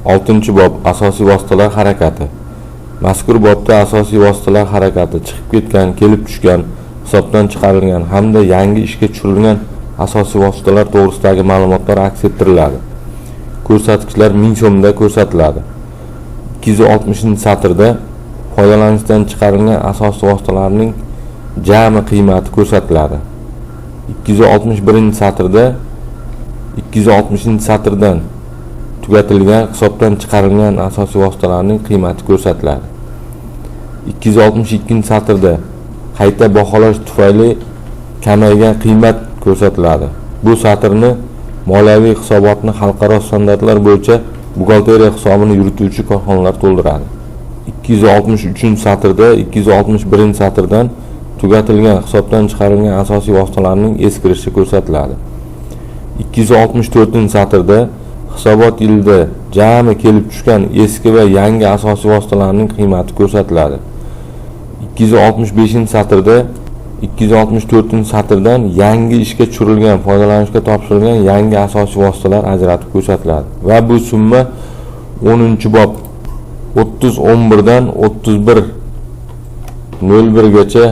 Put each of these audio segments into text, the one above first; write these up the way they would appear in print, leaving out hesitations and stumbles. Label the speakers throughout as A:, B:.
A: 6-bob asosiy vositalar harakati. Mazkur bobda asosiy vositalar harakati chiqib ketgan, kelib tushgan, hisobdan chiqarilgan hamda yangi ishga tushirilgan asosiy vositalar to'g'risidagi ma'lumotlar aks ettiriladi. Ko'rsatkichlar 1000 so'mda ko'rsatiladi. 260-satrda foydalanishdan chiqarilgan asosiy vositalarning jami qiymati ko'rsatiladi. 261-satrda 260-satrdan tugatilgan hisobdan chiqarilgan asosiy vositalarning qiymati ko'rsatiladi. 262-satrda qayta baholash tufayli kamaygan qiymat ko'rsatiladi. Bu satrni moliyaviy hisobotni xalqaro standartlar bo'yicha buxgalteriya hisobini yurituvchi korxonalar to'ldiradi. 263-satrda 261-satrdan tugatilgan hisobdan chiqarilgan asosiy vositalarning eskirishi ko'rsatiladi. 264-satrda hisobot yilida jami kelib tushgan eski va yangi asosiy vositalarning qiymati ko'rsatiladi. 265-satrda 264-satrdan yangi ishga tushirilgan, foydalanishga topshirilgan yangi asosiy vositalar ajratib ko'rsatiladi va bu summa 10-bob 30.11 dan 31.01 gacha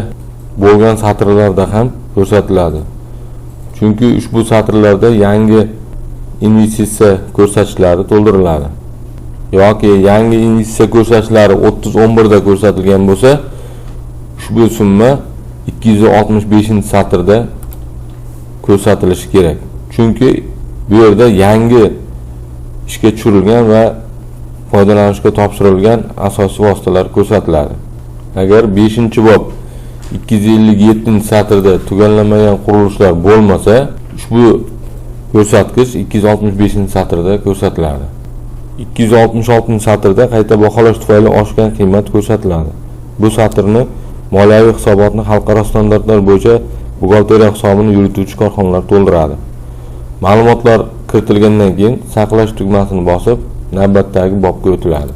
A: bo'lgan satrlarda ham ko'rsatiladi. Chunki ushbu satrlarda yangi investitsiya ko'rsatkichlari to'ldiriladi. Yoki yangi investitsiya ko'rsatkichlari 30.11 da ko'rsatilgan bo'lsa, ushbu summa 265-satrda ko'rsatilishi kerak. Chunki bu yerda yangi ishga tushirilgan va foydalanishga topshirilgan asosiy vositalar ko'rsatiladi. Agar 5-bob 257-satrda tugallanmagan qurilishlar bo'lmasa, ushbu ko'rsatkich 265-satrda ko'rsatiladi. 266-satrda qayta baholash tufayli oshgan qiymat ko'rsatiladi. Bu satrni moliyaviy hisobotni xalqaro standartlar bo'yicha buxgalteriya hisobini yurituvchi korxonalar to'ldiradi. Ma'lumotlar kiritilgandan keyin saqlash tugmasini bosib, navbatdagi bobga o'tiladi.